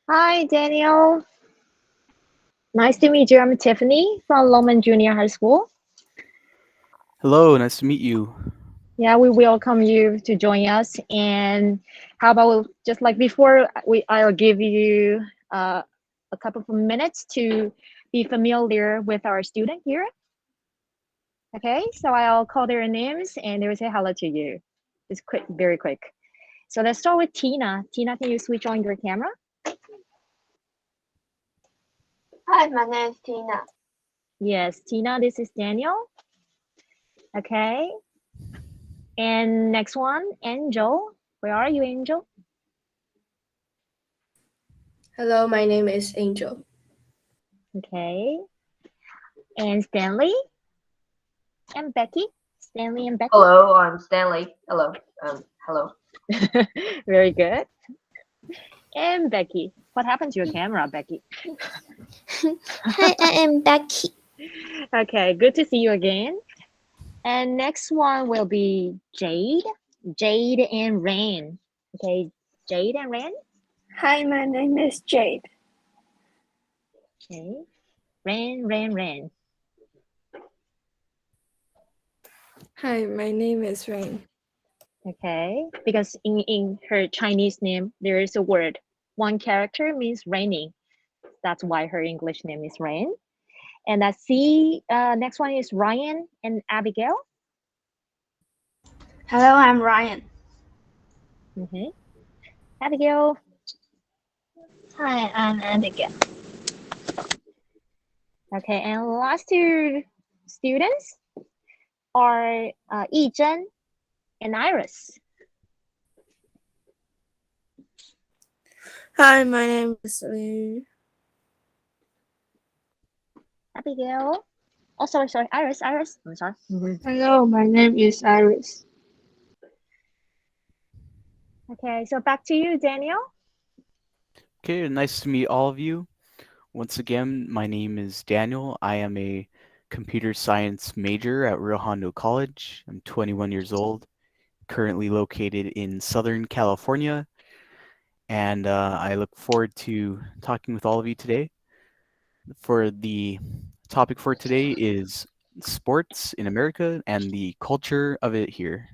Hi, Daniel. Nice to meet you. I'm Tiffany from Longman Junior High School. Hello, nice to meet you. Yeah, we welcome you to join us. And how about just like before, I'll give you uh, a couple of minutes to be familiar with our student here. Okay, so I'll call their names and they will say hello to you. It's quick, very quick. So let's start with Tina. Tina, can you switch on your camera? Hi, my name is Tina. Yes, Tina, this is Daniel. Okay, and next one, Angel. Where are you, Angel? Hello, my name is Angel. Okay. And Stanley and Becky. Stanley and Becky. Hello, I'm Stanley. Hello. Very good. And Becky. What happened to your camera, Becky? Hi, I am Becky. Okay, good to see you again. And next one will be Jade. Jade and Rain. Okay, Jade and Rain. Hi, my name is Jade. Okay. Rain. Hi, my name is Rain. Okay, because in her Chinese name, there is a word. One character means raining. That's why her English name is Rain. And I see next one is Ryan and Abigail. Hello, I'm Ryan. Mm-hmm. Abigail. Hi, I'm Abigail. Okay, and last two students are Yizhen and Iris. Hi, my name is Liu. Abigail. Oh, sorry, Iris. I'm sorry. Hello, my name is Iris. Okay, so back to you, Daniel. Okay, nice to meet all of you. Once again, my name is Daniel. I am a computer science major at Rio Hondo College. I'm 21 years old, currently located in Southern California, and I look forward to talking with all of you today. For the topic for today is sports in America and the culture of it here.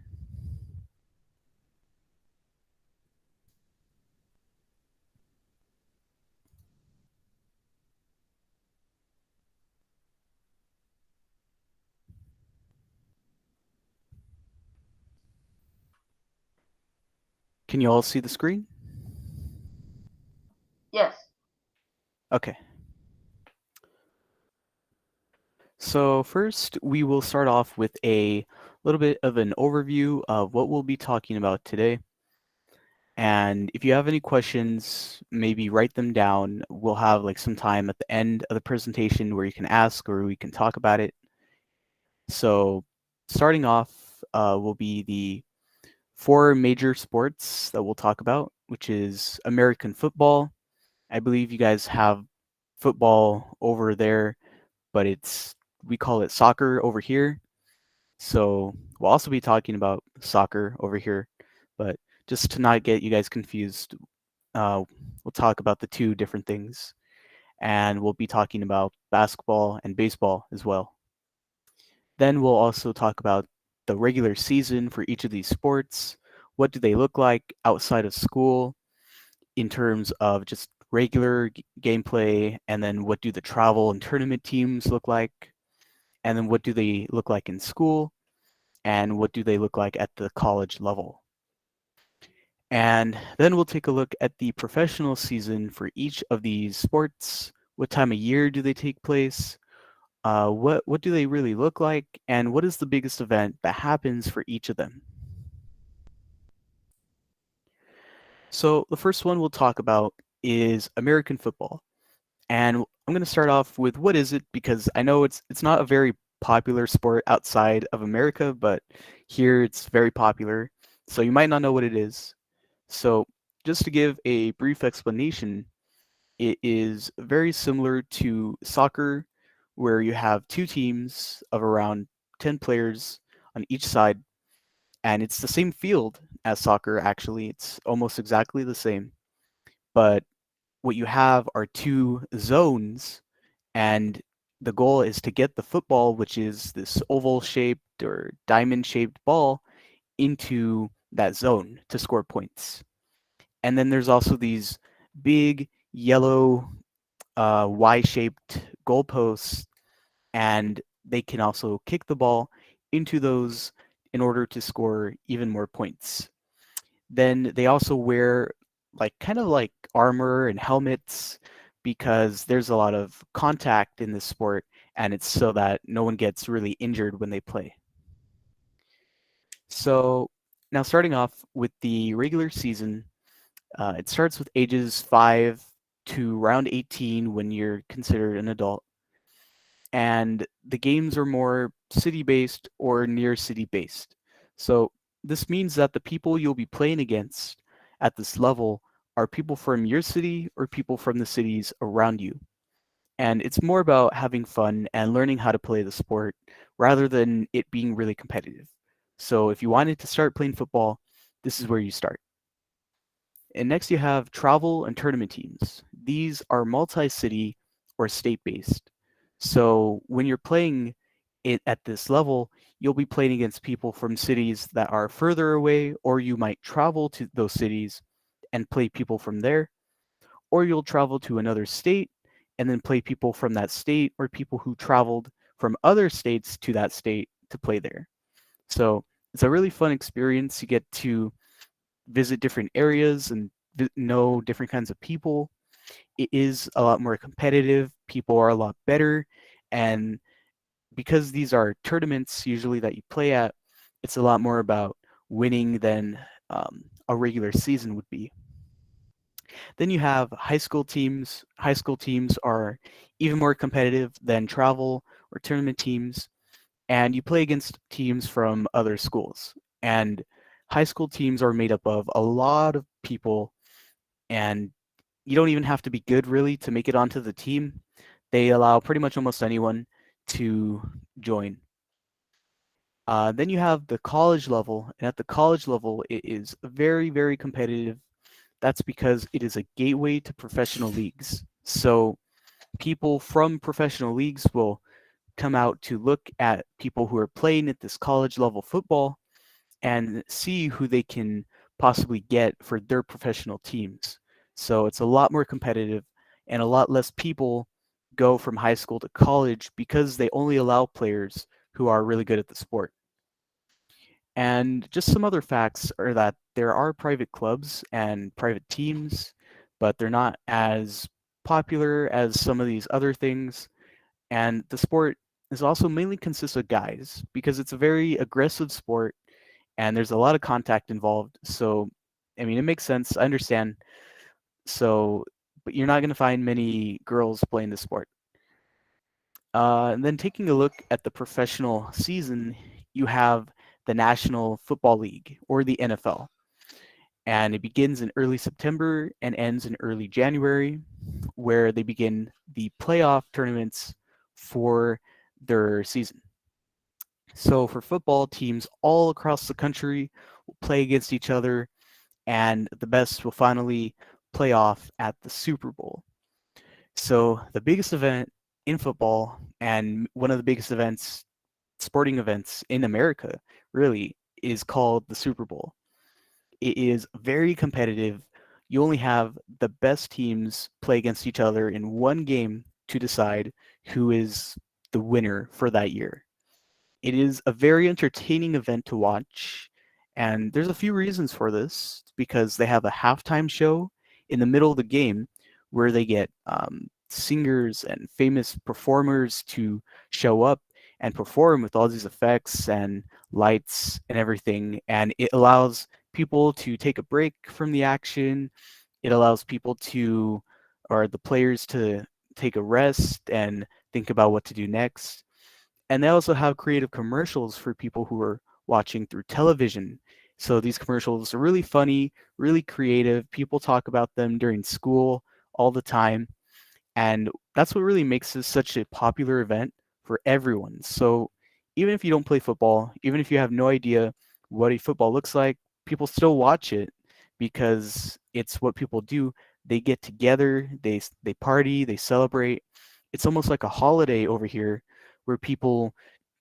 Can you all see the screen? Yes. Okay. So first, we will start off with a little bit of an overview of what we'll be talking about today. And if you have any questions, maybe write them down. We'll have like some time at the end of the presentation where you can ask or we can talk about it. So starting off will be the four major sports that we'll talk about, which is American football. I believe you guys have football over there, but we call it soccer over here. So we'll also be talking about soccer over here, but just to not get you guys confused, we'll talk about the two different things, and we'll be talking about basketball and baseball as well. Then we'll also talk about the regular season for each of these sports. What do they look like outside of school in terms of just regular gameplay, and then what do the travel and tournament teams look like, and then what do they look like in school, and what do they look like at the college level. And then we'll take a look at the professional season for each of these sports. What time of year do they take place? What do they really look like? And what is the biggest event that happens for each of them? So the first one we'll talk about is American football. And I'm going to start off with what is it, because I know it's not a very popular sport outside of America, but here it's very popular. So you might not know what it is. So just to give a brief explanation, it is very similar to soccer, where you have two teams of around 10 players on each side, and it's the same field as soccer, actually. It's almost exactly the same. But what you have are two zones, and the goal is to get the football, which is this oval-shaped or diamond-shaped ball, into that zone to score points. And then there's also these big yellow Y-shaped goalposts, and they can also kick the ball into those in order to score even more points. Then they also wear kind of like armor and helmets because there's a lot of contact in this sport, and it's so that no one gets really injured when they play. So now starting off with the regular season, it starts with ages 5 to around 18 when you're considered an adult. And the games are more city-based or near city-based. So this means that the people you'll be playing against at this level are people from your city or people from the cities around you. And it's more about having fun and learning how to play the sport rather than it being really competitive. So if you wanted to start playing football, this is where you start. And next you have travel and tournament teams. These are multi-city or state-based. So when you're playing it at this level, you'll be playing against people from cities that are further away, or you might travel to those cities and play people from there, or you'll travel to another state and then play people from that state or people who traveled from other states to that state to play there. So it's a really fun experience. You get to visit different areas and know different kinds of people. It is a lot more competitive. People are a lot better. And because these are tournaments usually that you play at, it's a lot more about winning than a regular season would be. Then you have high school teams. High school teams are even more competitive than travel or tournament teams. And you play against teams from other schools. And high school teams are made up of a lot of people, and you don't even have to be good really to make it onto the team. They allow pretty much almost anyone to join. Then you have the college level, and at the college level, it is very, very competitive. That's because it is a gateway to professional leagues. So people from professional leagues will come out to look at people who are playing at this college level football and see who they can possibly get for their professional teams. So it's a lot more competitive, and a lot less people go from high school to college because they only allow players who are really good at the sport. And just some other facts are that there are private clubs and private teams, but they're not as popular as some of these other things. And the sport is also mainly consists of guys because it's a very aggressive sport and there's a lot of contact involved. So, I mean, it makes sense. I understand. So, but you're not going to find many girls playing the sport. And then taking a look at the professional season, you have the National Football League, or the NFL. And it begins in early September and ends in early January, where they begin the playoff tournaments for their season. So for football, teams all across the country will play against each other, and the best will finally play off at the Super Bowl. So the biggest event in football, and one of the biggest events, sporting events in America, really, is called the Super Bowl. It is very competitive. You only have the best teams play against each other in one game to decide who is the winner for that year. It is a very entertaining event to watch, and there's a few reasons for this. It's because they have a halftime show in the middle of the game where they get singers and famous performers to show up and perform with all these effects and lights and everything, and it allows people to take a break from the action. It allows people to, or the players to take a rest and think about what to do next. And they also have creative commercials for people who are watching through television. So these commercials are really funny, really creative. People talk about them during school all the time. And that's what really makes this such a popular event for everyone. So even if you don't play football, even if you have no idea what a football looks like, people still watch it because it's what people do. They get together, they party, they celebrate. It's almost like a holiday over here where people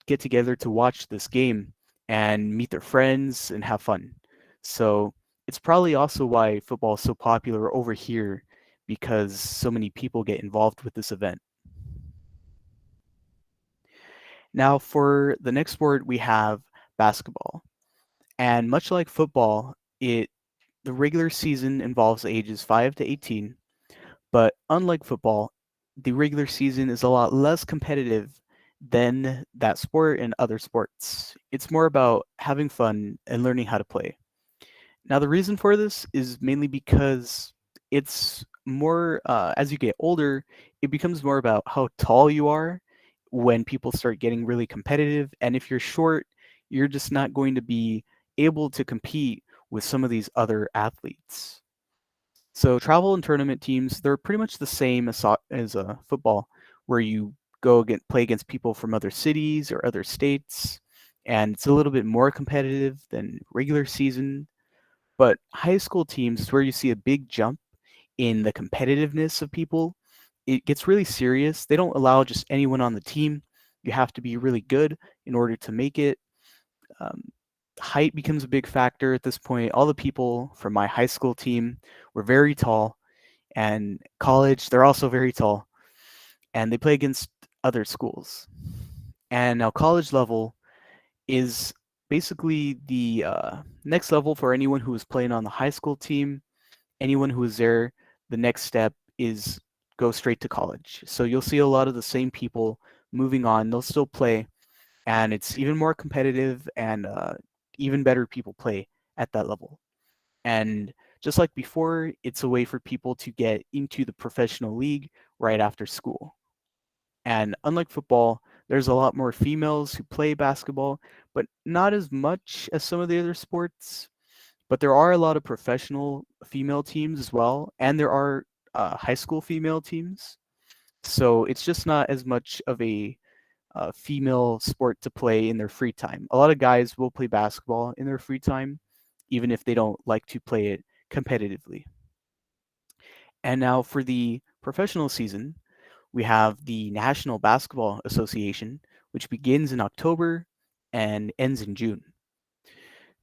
get together to watch this game and meet their friends and have fun. So it's probably also why football is so popular over here, because so many people get involved with this event. Now for the next sport, we have basketball. And much like football, the regular season involves ages 5 to 18, but unlike football, the regular season is a lot less competitive than that sport and other sports. It's more about having fun and learning how to play. Now, the reason for this is mainly because it's more, as you get older, it becomes more about how tall you are when people start getting really competitive. And if you're short, you're just not going to be able to compete with some of these other athletes. So travel and tournament teams, they're pretty much the same as football, where you play against people from other cities or other states, and it's a little bit more competitive than regular season. But high school teams is where you see a big jump in the competitiveness of people. It gets really serious. They don't allow just anyone on the team. You have to be really good in order to make it. Um, Height becomes a big factor at this point. All the people from my high school team were very tall, and college, they're also very tall, and they play against other schools. And now college level is basically the next level for anyone who is playing on the high school team. Anyone who is there, the next step is go straight to college. So you'll see a lot of the same people moving on. They'll still play, and it's even more competitive, and even better people play at that level. And just like before, it's a way for people to get into the professional league right after school. And unlike football, there's a lot more females who play basketball, but not as much as some of the other sports. But there are a lot of professional female teams as well, and there are high school female teams. So it's just not as much of a female sport to play in their free time. A lot of guys will play basketball in their free time, even if they don't like to play it competitively. And now for the professional season, we have the National Basketball Association, which begins in October and ends in June.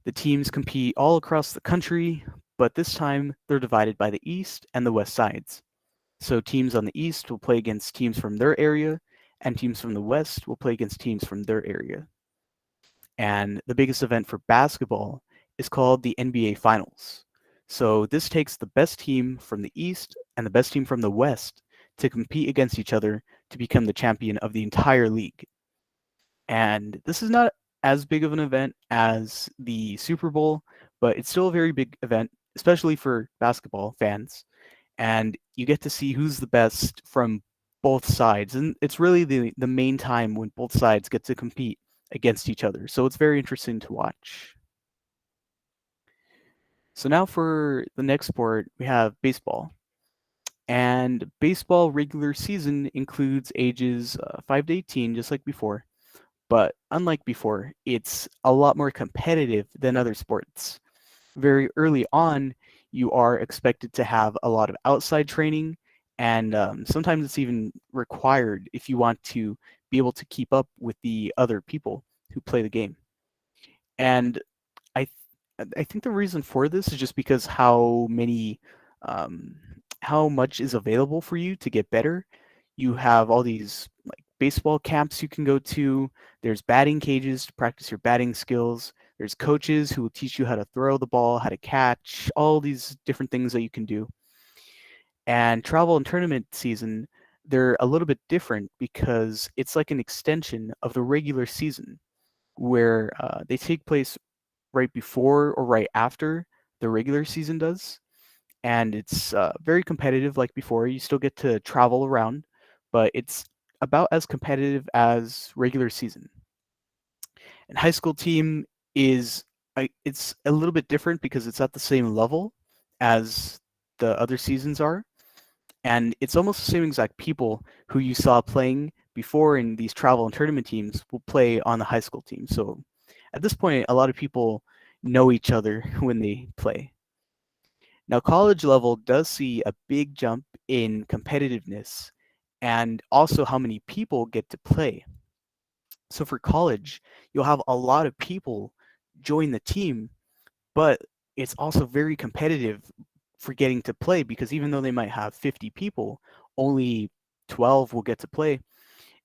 The teams compete all across the country, but this time they're divided by the East and the West sides. So teams on the East will play against teams from their area, and teams from the West will play against teams from their area. And the biggest event for basketball is called the NBA Finals. So this takes the best team from the East and the best team from the West to compete against each other to become the champion of the entire league. And this is not as big of an event as the Super Bowl, but it's still a very big event, especially for basketball fans. And you get to see who's the best from both sides. And it's really the main time when both sides get to compete against each other. So it's very interesting to watch. So now for the next sport, we have baseball. And baseball regular season includes ages 5 to 18, just like before. But unlike before, it's a lot more competitive than other sports. Very early on, you are expected to have a lot of outside training, and sometimes it's even required if you want to be able to keep up with the other people who play the game. And I, I think the reason for this is just because how much is available for you to get better. You have all these like baseball camps you can go to. There's batting cages to practice your batting skills. There's coaches who will teach you how to throw the ball, how to catch, all these different things that you can do. And travel and tournament season, they're a little bit different because it's like an extension of the regular season where they take place right before or right after the regular season does. And it's very competitive like before. You still get to travel around, but it's about as competitive as regular season. And high school team is it's a little bit different because it's at the same level as the other seasons are, and it's almost the same exact people who you saw playing before in these travel and tournament teams will play on the high school team. So at this point, a lot of people know each other when they play. Now, college level does see a big jump in competitiveness and also how many people get to play. So for college, you'll have a lot of people join the team, but it's also very competitive for getting to play because even though they might have 50 people, only 12 will get to play.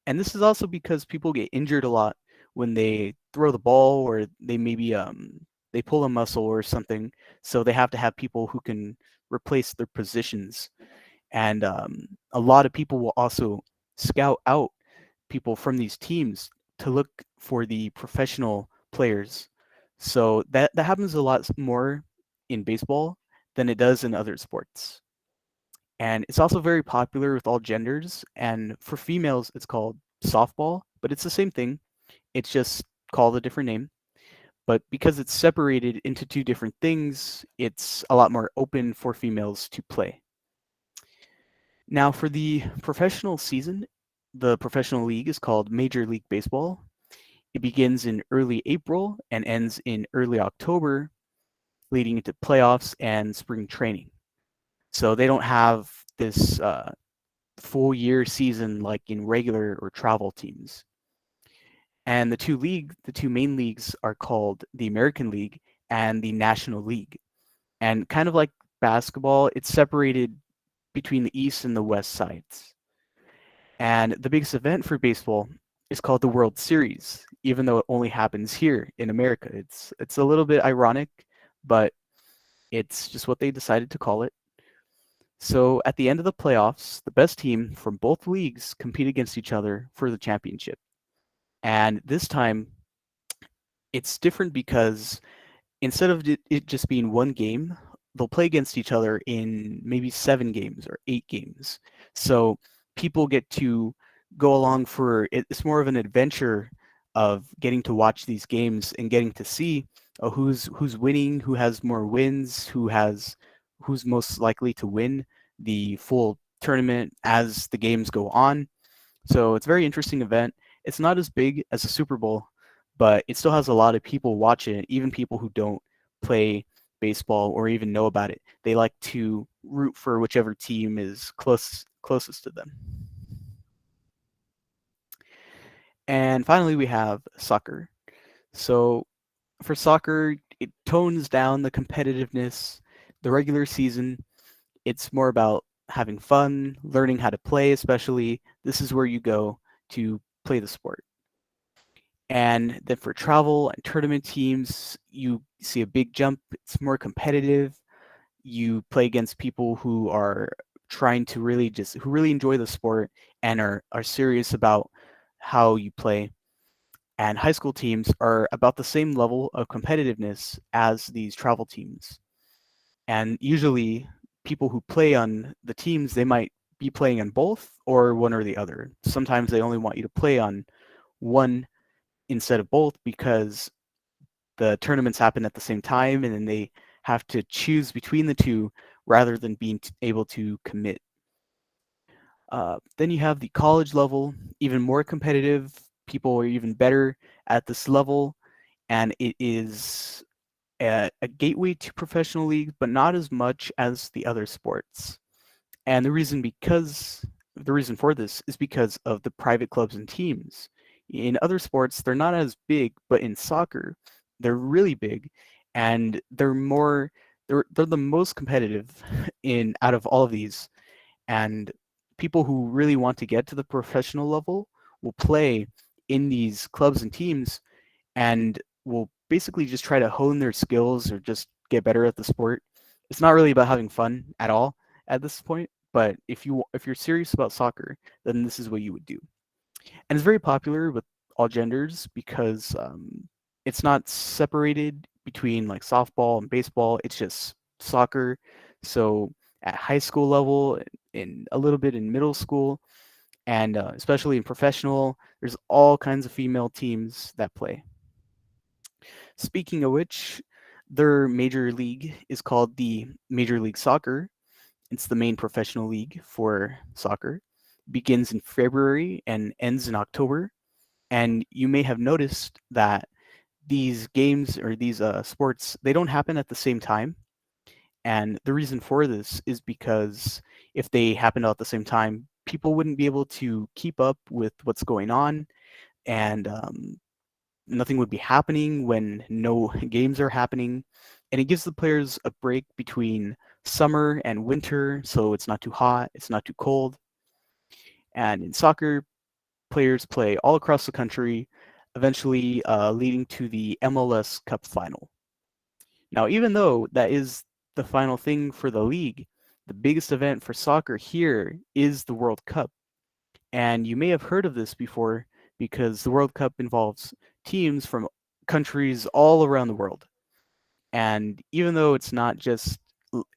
And this is also because people get injured a lot when they throw the ball or they maybe they pull a muscle or something. So they have to have people who can replace their positions. And a lot of people will also scout out people from these teams to look for the professional players. So that happens a lot more in baseball than it does in other sports. And it's also very popular with all genders. And for females, it's called softball, but it's the same thing. It's just called a different name. But because it's separated into two different things, it's a lot more open for females to play. Now, for the professional season, the professional league is called Major League Baseball. It begins in early April and ends in early October, leading into playoffs and spring training. So they don't have this full year season like in regular or travel teams. And the two main leagues are called the American League and the National League. And kind of like basketball, it's separated between the east and the west sides. And the biggest event for baseball is called the World Series, even though it only happens here in America. It's a little bit ironic, but it's just what they decided to call it. So at the end of the playoffs, the best team from both leagues compete against each other for the championship. And this time, it's different because instead of it just being one game, they'll play against each other in maybe 7 games or 8 games. So people get to go along for it's more of an adventure of getting to watch these games and getting to see who's winning, who has more wins, who's most likely to win the full tournament as the games go on. So it's a very interesting event. It's not as big as a Super Bowl, but it still has a lot of people watching it, even people who don't play baseball or even know about it. They like to root for whichever team is closest to them. And finally, we have soccer. So for soccer, it tones down the competitiveness. The regular season, it's more about having fun, learning how to play, especially. This is where you go to play the sport. And then for travel and tournament teams, you see a big jump. It's more competitive. You play against people who are trying to who really enjoy the sport and are serious about how you play. And high school teams are about the same level of competitiveness as these travel teams. And usually people who play on the teams, they might be playing on both or one or the other. Sometimes they only want you to play on one instead of both because the tournaments happen at the same time and then they have to choose between the two rather than being able to commit. Then you have the college level, even more competitive. People are even better at this level, and it is a gateway to professional leagues, but not as much as the other sports. And the reason for this is because of the private clubs and teams. In other sports, they're not as big, but in soccer, they're really big, and they're the most competitive in out of all of these. And people who really want to get to the professional level will play in these clubs and teams and will basically just try to hone their skills or just get better at the sport. It's not really about having fun at all at this point, but if you're serious about soccer, then this is what you would do. And it's very popular with all genders because it's not separated between like softball and baseball. It's just soccer. So at high school level, in a little bit in middle school, and especially in professional, there's all kinds of female teams that play. Speaking of which, their major league is called the Major League Soccer. It's the main professional league for soccer. Begins in February and ends in October. And you may have noticed that these games or these sports, they don't happen at the same time. And the reason for this is because if they happened out at the same time, people wouldn't be able to keep up with what's going on, and nothing would be happening when no games are happening. And it gives the players a break between summer and winter, so it's not too hot, it's not too cold. And in soccer, players play all across the country, eventually leading to the MLS Cup final. Now, even though that is the final thing for the league, the biggest event for soccer here is the World Cup. And you may have heard of this before because the World Cup involves teams from countries all around the world. And even though it's not just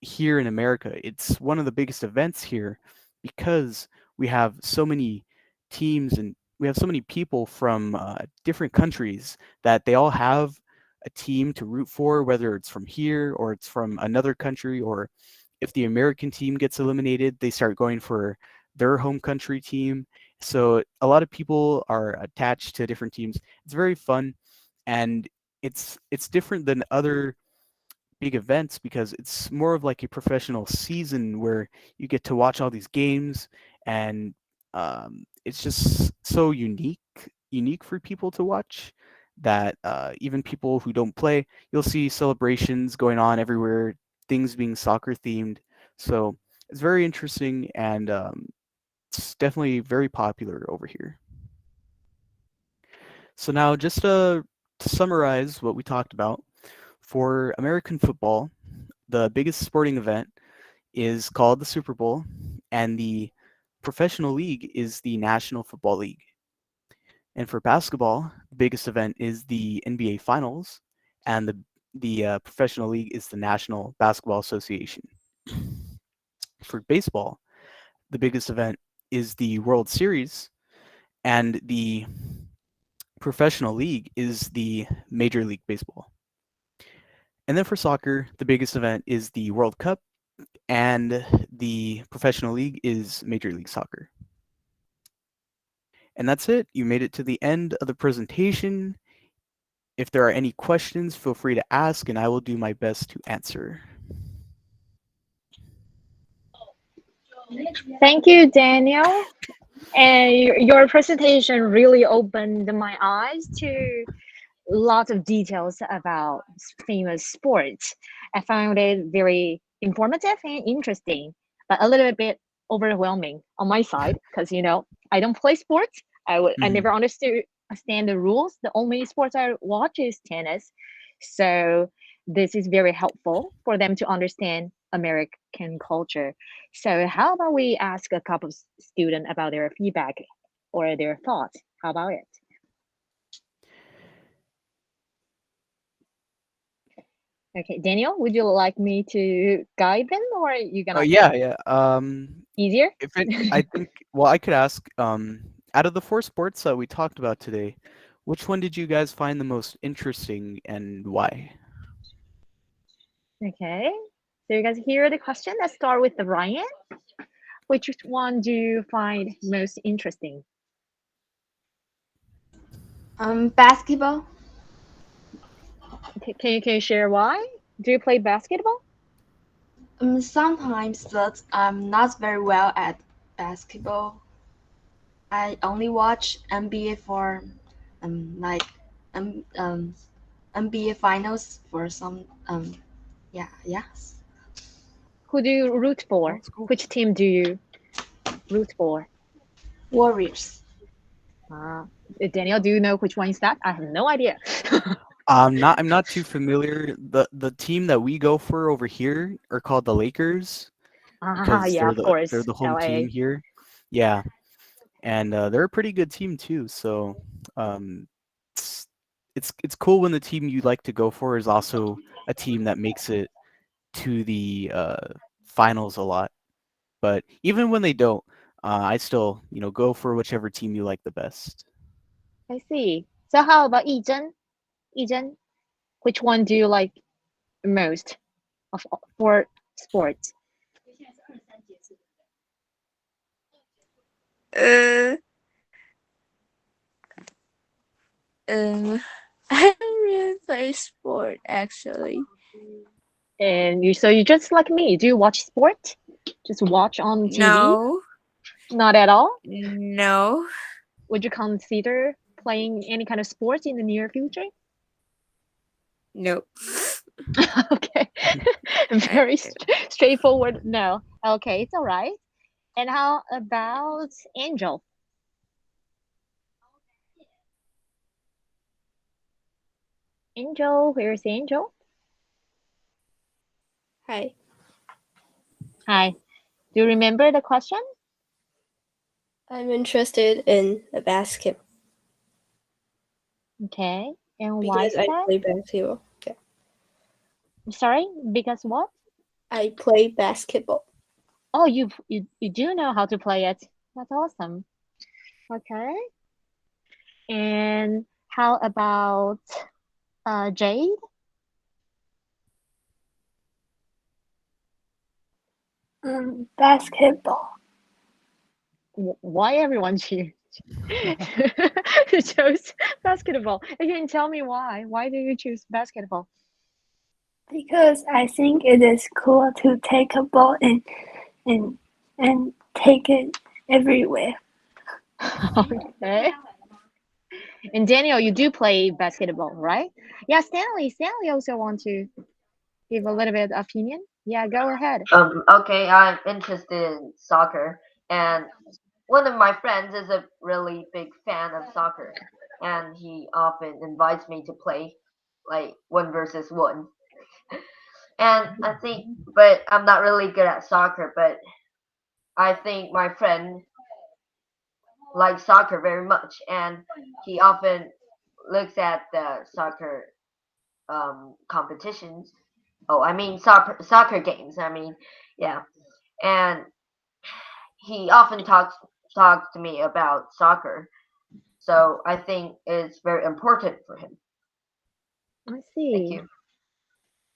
here in America, it's one of the biggest events here because we have so many teams and we have so many people from different countries that they all have a team to root for, whether it's from here or it's from another country, or if the American team gets eliminated, they start going for their home country team. So a lot of people are attached to different teams. It's very fun, and it's different than other big events because it's more of like a professional season where you get to watch all these games, and it's just so unique for people to watch that even people who don't play, you'll see celebrations going on everywhere, things being soccer themed. So it's very interesting, and it's definitely very popular over here. So now, just to summarize what we talked about, for American football, the biggest sporting event is called the Super Bowl, and the professional league is the National Football League. And for basketball, the biggest event is the NBA Finals, and the professional league is the National Basketball Association. For baseball, the biggest event is the World Series, and the professional league is the Major League Baseball. And then for soccer, the biggest event is the World Cup, and the professional league is Major League Soccer. And that's it. You made it to the end of the presentation. If there are any questions, feel free to ask, and I will do my best to answer. Thank you, Daniel. And your presentation really opened my eyes to lots of details about famous sports. I found it very informative and interesting, but a little bit overwhelming on my side because I don't play sports. I never understand the rules. The only sports I watch is tennis. So this is very helpful for them to understand American culture. So how about we ask a couple of students about their feedback or their thoughts? How about it? Okay, Daniel, would you like me to guide them, or are you gonna Yeah. easier? I think, well, I could ask, out of the four sports that we talked about today, which one did you guys find the most interesting and why? Okay, so you guys hear the question. Let's start with the Ryan. Which one do you find most interesting? Basketball. Can you share why? Do you play basketball? Sometimes, but I'm not very well at basketball. I only watch NBA for like NBA finals for some yes. Who do you root Oh, for? that's cool. Which team do you root for? Warriors. Daniel, do you know which one is that? I have no idea. I'm not too familiar. The team that we go for over here are called the Lakers because Yeah, of they're course, the home team LA. here. Yeah, and they're a pretty good team too. So um, it's it's cool when the team you like to go for is also a team that makes it to the finals a lot. But even when they don't, I still go for whichever team you like the best. I see. So how about Yizhen? Yizhen, which one do you like most for sports? Uh, um, I don't really play sport actually. And you just like me, do you watch sport? Just watch on TV? No, Not at all? no, Would you consider playing any kind of sport in the near future? nope. Okay. Very straightforward. No. Okay, it's all right. And how about Angel? Angel, where's Angel? Hi. Hi. Do you remember the question? I'm interested in the basket Okay. And why is because I that? play basketball. Okay. Sorry, because what? I play basketball. Oh, you do know how to play it. That's awesome. Okay. And how about Jade? Basketball. Why everyone chose chose basketball? You can tell me why. Why do you choose basketball? Because I think it is cool to take a ball and and take it everywhere. Okay. And Daniel, you do play basketball, right? Yeah, Stanley. Stanley also want to give a little bit opinion. Yeah, go ahead. Okay, I'm interested in soccer, and one of my friends is a really big fan of soccer, and he often invites me to play, like 1 versus 1. And I think, but I'm not really good at soccer, but I think my friend likes soccer very much, and he often looks at the soccer competitions. Oh, I mean soccer games. I mean, yeah, and he often talks to me about soccer. So I think it's very important for him. I Thank see. you.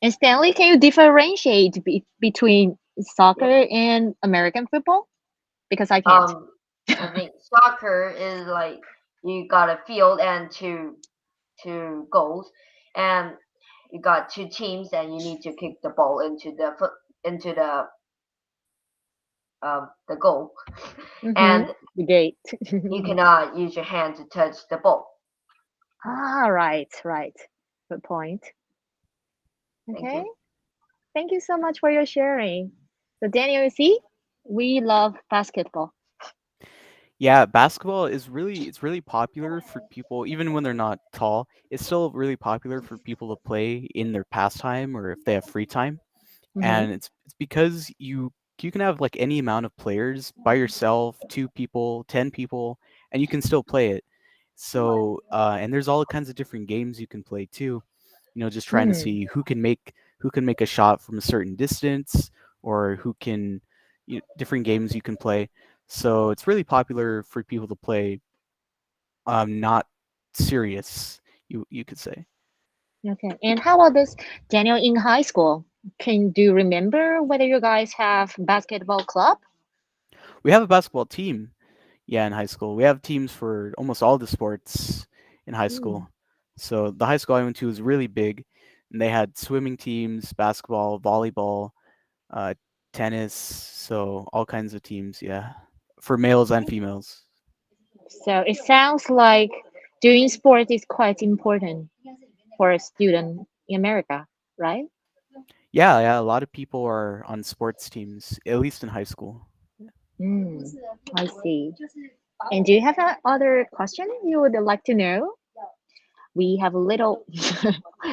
And Stanley, can you differentiate between soccer and American football? Because I can't. I think soccer is like you got a field and two goals, and you got two teams, and you need to kick the ball into into the goal, Mm-hmm. and The gate. you cannot use your hand to touch the ball. Ah, right, right. Good point. Thank Okay. you. Thank you so much for your sharing. So Daniel, you see, we love basketball. Yeah, basketball is really popular for people even when they're not tall. It's still really popular for people to play in their pastime or if they have free time. Mm-hmm. And it's because you can have like any amount of players by yourself, 2 people, 10 people, and you can still play it. So and there's all kinds of different games you can play too. Just trying to Mm. see who can make a shot from a certain distance, or who can different games you can play. So it's really popular for people to play. Not serious, you could say. Okay. And how about this, Daniel, in high school? Do you remember whether you guys have basketball club? We have a basketball team. Yeah, in high school. We have teams for almost all the sports in high Mm. school. So the high school I went to was really big, and they had swimming teams, basketball, volleyball, uh, tennis, so all kinds of teams, yeah, for males and females. So it sounds like doing sport is quite important for a student in America, right? Yeah, yeah, a lot of people are on sports teams, at least in high school. Mm, I see. And do you have other question you would like to know? We have a little,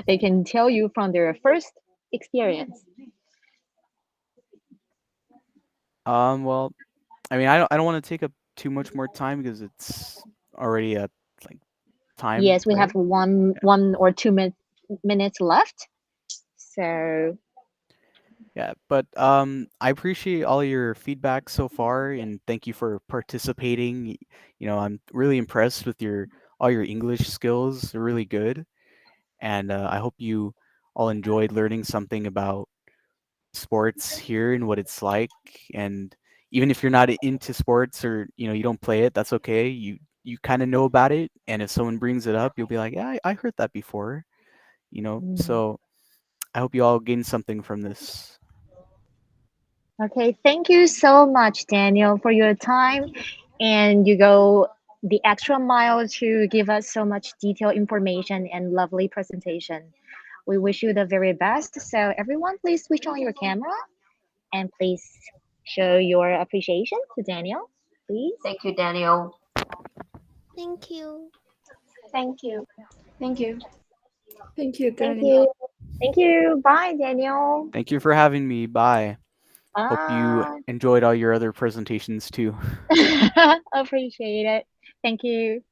they can tell you from their first experience. Well, I mean, I don't want to take up too much more time because it's already at like time, Yes, we have right? one or 2 minutes left. So Yeah, but I appreciate all your feedback so far, and thank you for participating. I'm really impressed with your all your English skills. They're really good, and I hope you all enjoyed learning something about sports here and what it's like. And even if you're not into sports, or you don't play it, that's okay. You kind of know about it, and if someone brings it up, you'll be like, yeah, I heard that before. mm, So I hope you all gain something from this. Okay, thank you so much, Daniel, for your time. And you go the extra mile to give us so much detailed information and lovely presentation. We wish you the very best. So everyone, please switch on your camera and please show your appreciation to Daniel, please. Thank you, Daniel. Thank you. Thank you. Thank you. Thank you, Thank Daniel. you. Thank you. Bye, Daniel. Thank you for having me. Bye. Hope you Bye. enjoyed all your other presentations too. Appreciate it. Thank you.